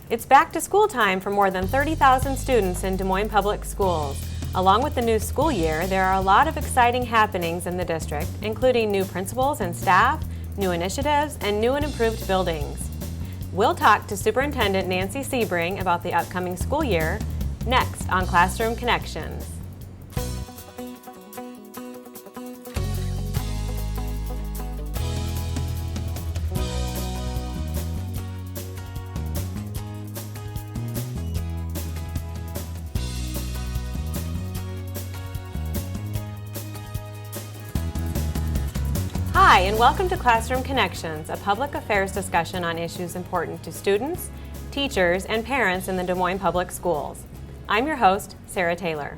It's back to school time for more than 30,000 students in Des Moines Public Schools. Along with the new school year, there are a lot of exciting happenings in the district, including new principals and staff, new initiatives, and new and improved buildings. We'll talk to Superintendent Nancy Sebring about the upcoming school year next on Classroom Connections. Hi, and welcome to Classroom Connections, a public affairs discussion on issues important to students, teachers, and parents in the Des Moines Public Schools. I'm your host, Sarah Taylor.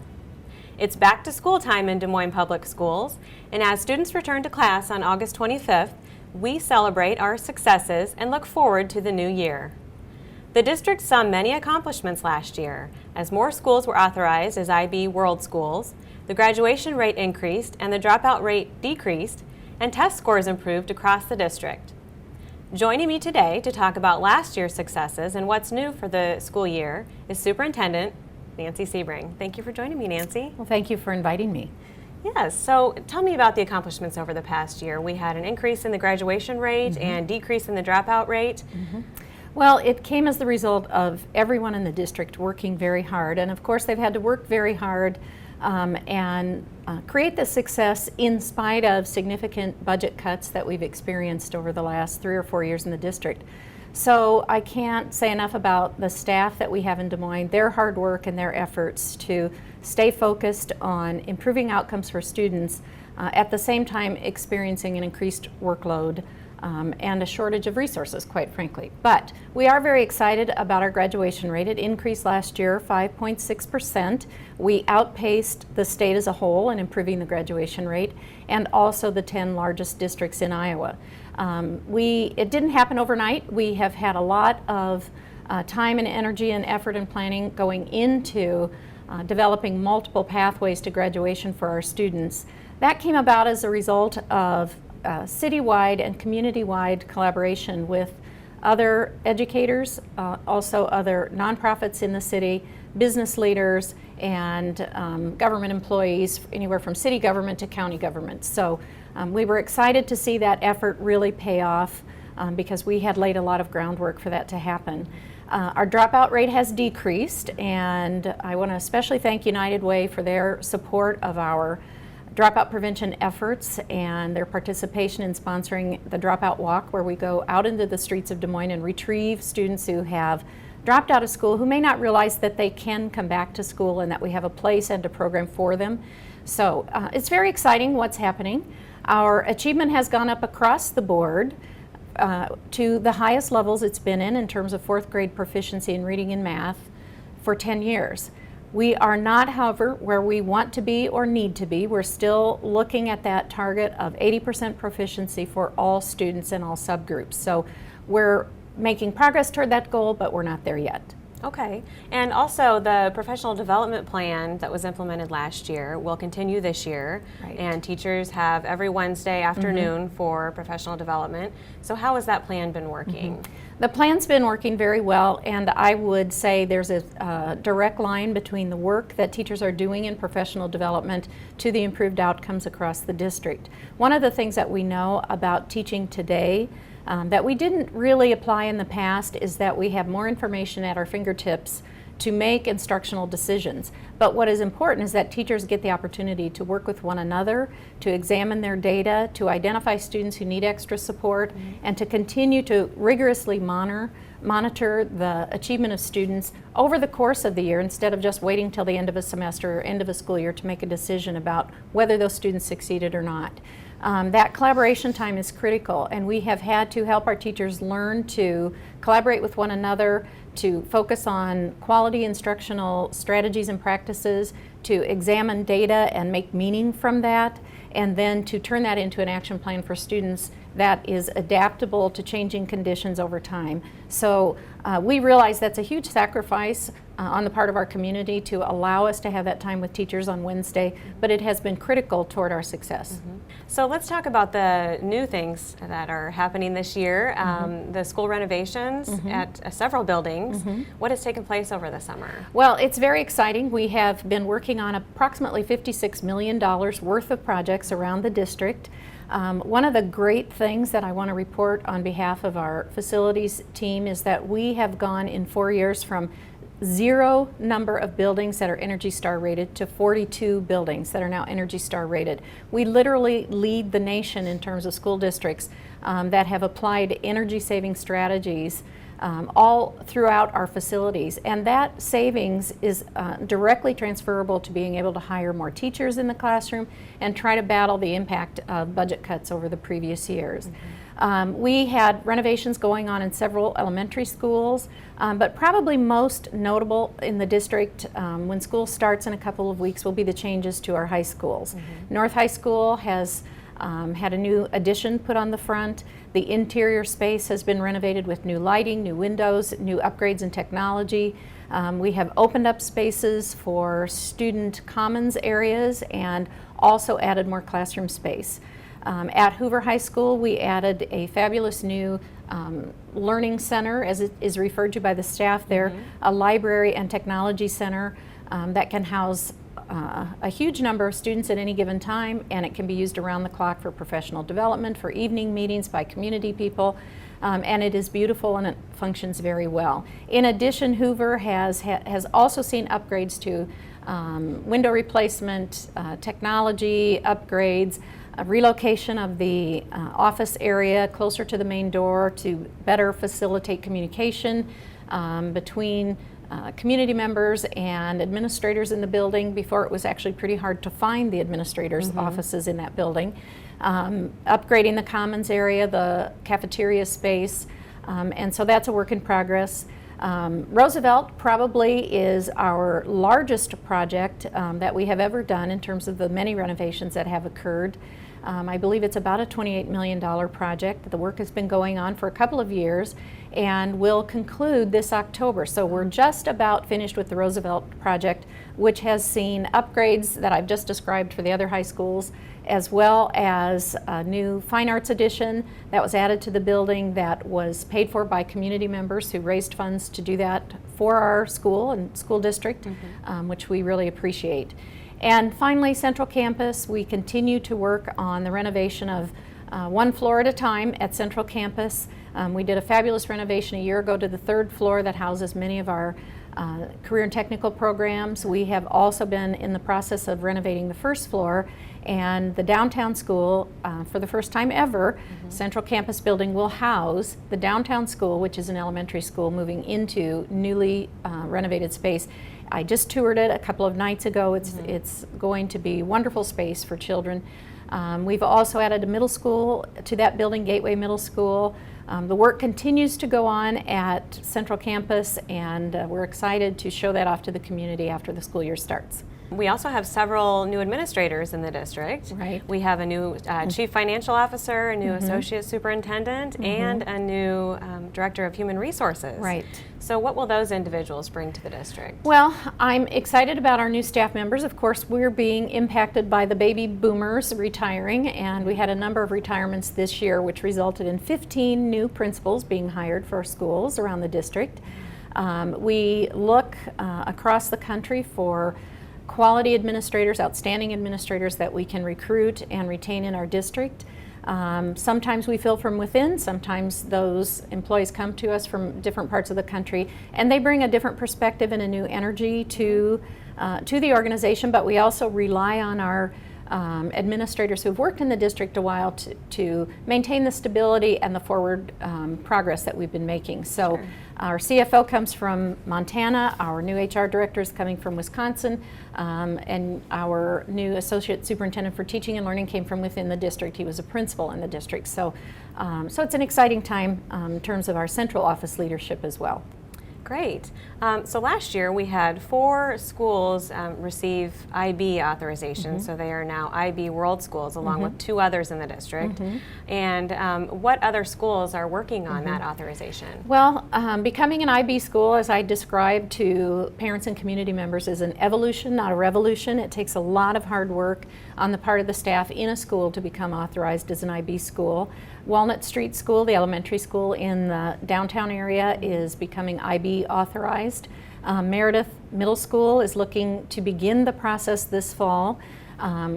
It's back to school time in Des Moines Public Schools, and as students return to class on August 25th, we celebrate our successes and look forward to the new year. The district saw many accomplishments last year, as more schools were authorized as IB World Schools, the graduation rate increased and the dropout rate decreased, and test scores improved across the district. Joining me today to talk about last year's successes and what's new for the school year is Superintendent Nancy Sebring. Thank you for joining me, Nancy. Well, thank you for inviting me. Yes, so tell me about the accomplishments over the past year. We had an increase in the graduation rate and decrease in the dropout rate. Well, it came as the result of everyone in the district working very hard, and of course they've had to work very hard and create the success in spite of significant budget cuts that we've experienced over the last 3 or 4 years in the district. So I can't say enough about the staff that we have in Des Moines, their hard work and their efforts to stay focused on improving outcomes for students, at the same time experiencing an increased workload and a shortage of resources, quite frankly. But we are very excited about our graduation rate. It increased last year 5.6%. We outpaced the state as a whole in improving the graduation rate and also the 10 largest districts in Iowa. It didn't happen overnight. We have had a lot of time and energy and effort and planning going into developing multiple pathways to graduation for our students. That came about as a result of citywide and community-wide collaboration with other educators, also other nonprofits in the city, business leaders, and government employees, anywhere from city government to county government. So we were excited to see that effort really pay off because we had laid a lot of groundwork for that to happen. Our dropout rate has decreased, and I want to especially thank United Way for their support of our dropout prevention efforts and their participation in sponsoring the Dropout Walk, where we go out into the streets of Des Moines and retrieve students who have dropped out of school who may not realize that they can come back to school and that we have a place and a program for them. So it's very exciting what's happening. Our achievement has gone up across the board to the highest levels it's been in terms of 4th grade proficiency in reading and math for 10 years. We are not, however, where we want to be or need to be. We're still looking at that target of 80% proficiency for all students in all subgroups. So we're making progress toward that goal, but we're not there yet. Okay, and also the professional development plan that was implemented last year will continue this year. Right. And teachers have every Wednesday afternoon for professional development. So how has that plan been working? The plan's been working very well, and I would say there's a direct line between the work that teachers are doing in professional development to the improved outcomes across the district. One of the things that we know about teaching today that we didn't really apply in the past is that we have more information at our fingertips to make instructional decisions. But what is important is that teachers get the opportunity to work with one another, to examine their data, to identify students who need extra support, and to continue to rigorously monitor the achievement of students over the course of the year instead of just waiting till the end of a semester or end of a school year to make a decision about whether those students succeeded or not. That collaboration time is critical, and we have had to help our teachers learn to collaborate with one another, to focus on quality instructional strategies and practices, to examine data and make meaning from that, and then to turn that into an action plan for students that is adaptable to changing conditions over time. So we realize that's a huge sacrifice on the part of our community to allow us to have that time with teachers on Wednesday, but it has been critical toward our success. So let's talk about the new things that are happening this year, the school renovations at several buildings. What has taken place over the summer? Well, it's very exciting. We have been working on approximately $56 million worth of projects around the district. One of the great things that I want to report on behalf of our facilities team is that we have gone in 4 years from 0 number of buildings that are ENERGY STAR rated to 42 buildings that are now ENERGY STAR rated. We literally lead the nation in terms of school districts that have applied energy saving strategies all throughout our facilities, and that savings is directly transferable to being able to hire more teachers in the classroom and try to battle the impact of budget cuts over the previous years. We had renovations going on in several elementary schools, but probably most notable in the district when school starts in a couple of weeks will be the changes to our high schools. North High School has had a new addition put on the front. The interior space has been renovated with new lighting, new windows, new upgrades in technology. We have opened up spaces for student commons areas and also added more classroom space. At Hoover High School, we added a fabulous new learning center, as it is referred to by the staff there, a library and technology center that can house a huge number of students at any given time, and it can be used around the clock for professional development, for evening meetings by community people, and it is beautiful and it functions very well. In addition, Hoover has also seen upgrades to window replacement, technology upgrades, a relocation of the office area closer to the main door to better facilitate communication between community members and administrators in the building. Before, it was actually pretty hard to find the administrators' offices in that building. Upgrading the commons area, the cafeteria space, and so that's a work in progress. Roosevelt probably is our largest project that we have ever done in terms of the many renovations that have occurred. I believe it's about a $28 million project. The work has been going on for a couple of years and will conclude this October. So we're just about finished with the Roosevelt project, which has seen upgrades that I've just described for the other high schools, as well as a new fine arts addition that was added to the building that was paid for by community members who raised funds to do that for our school and school district, which we really appreciate. And finally, Central Campus, we continue to work on the renovation of one floor at a time at Central Campus. We did a fabulous renovation a year ago to the 3rd floor that houses many of our career and technical programs. We have also been in the process of renovating the 1st floor, and the downtown school, for the first time ever, Central Campus building will house the downtown school, which is an elementary school, moving into newly renovated space. I just toured it a couple of nights ago. It's going to be wonderful space for children. We've also added a middle school to that building, Gateway Middle School. The work continues to go on at Central Campus, and we're excited to show that off to the community after the school year starts. We also have several new administrators in the district. Right. We have a new chief financial officer, a new associate superintendent, and a new director of human resources. Right. So what will those individuals bring to the district? Well, I'm excited about our new staff members. Of course, we're being impacted by the baby boomers retiring, and we had a number of retirements this year, which resulted in 15 new principals being hired for our schools around the district. We look across the country for quality administrators, outstanding administrators that we can recruit and retain in our district. Sometimes we fill from within, sometimes those employees come to us from different parts of the country, and they bring a different perspective and a new energy to the organization, but we also rely on our administrators who've worked in the district a while to maintain the stability and the forward progress that we've been making. So Sure. Our CFO comes from Montana, our new HR director is coming from Wisconsin, and our new associate superintendent for teaching and learning came from within the district. He was a principal in the district. So it's an exciting time in terms of our central office leadership as well. Great. So last year we had 4 schools receive IB authorization, so they are now IB World Schools along with 2 others in the district. And what other schools are working on that authorization? Well, becoming an IB school, as I described to parents and community members, is an evolution, not a revolution. It takes a lot of hard work on the part of the staff in a school to become authorized as an IB school. Walnut Street School, the elementary school in the downtown area, is becoming IB authorized. Meredith Middle School is looking to begin the process this fall.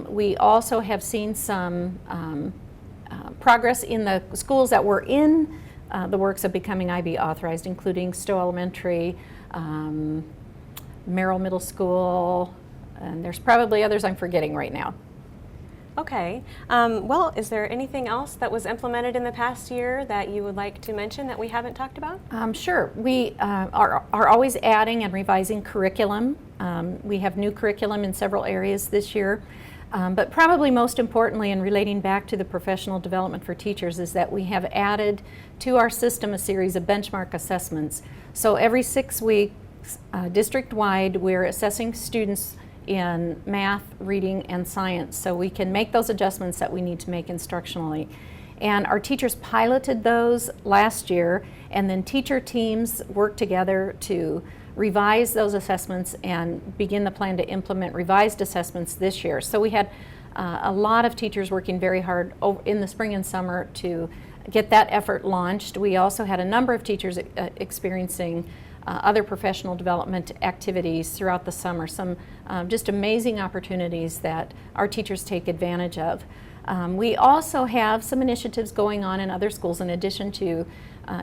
We also have seen some progress in the schools that were in the works of becoming IB authorized, including Stowe Elementary, Merrill Middle School, and there's probably others I'm forgetting right now. Okay. Well, is there anything else that was implemented in the past year that you would like to mention that we haven't talked about? Sure. We are always adding and revising curriculum. We have new curriculum in several areas this year. But probably most importantly, and relating back to the professional development for teachers, is that we have added to our system a series of benchmark assessments. So every 6 weeks, district-wide, we're assessing students in math, reading, and science, so we can make those adjustments that we need to make instructionally. And our teachers piloted those last year, and then teacher teams worked together to revise those assessments and begin the plan to implement revised assessments this year. So we had a lot of teachers working very hard in the spring and summer to get that effort launched. We also had a number of teachers experiencing other professional development activities throughout the summer, some just amazing opportunities that our teachers take advantage of. We also have some initiatives going on in other schools. In addition to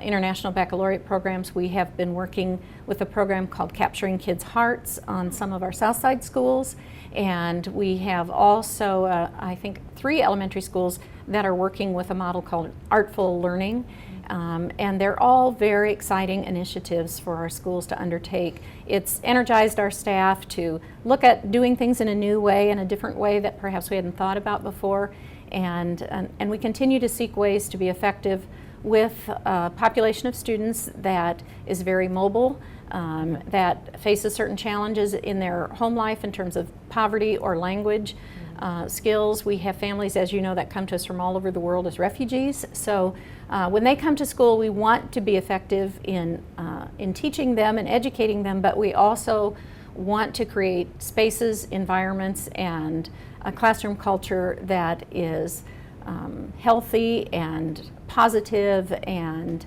international baccalaureate programs, we have been working with a program called Capturing Kids' Hearts on some of our Southside schools, and we have also, I think, 3 elementary schools that are working with a model called Artful Learning. And they're all very exciting initiatives for our schools to undertake. It's energized our staff to look at doing things in a new way, in a different way that perhaps we hadn't thought about before. And we continue to seek ways to be effective with a population of students that is very mobile, that faces certain challenges in their home life in terms of poverty or language skills. We have families, as you know, that come to us from all over the world as refugees. So when they come to school, we want to be effective in teaching them and educating them, but we also want to create spaces, environments, and a classroom culture that is healthy and positive and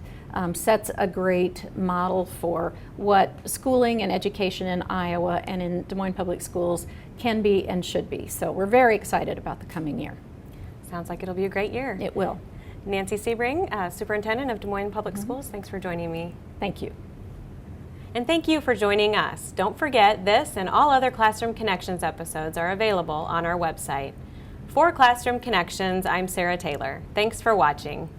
sets a great model for what schooling and education in Iowa and in Des Moines Public Schools can be and should be. So we're very excited about the coming year. Sounds like it'll be a great year. It will. Nancy Sebring, Superintendent of Des Moines Public Schools, thanks for joining me. Thank you. And thank you for joining us. Don't forget, this and all other Classroom Connections episodes are available on our website. For Classroom Connections, I'm Sarah Taylor. Thanks for watching.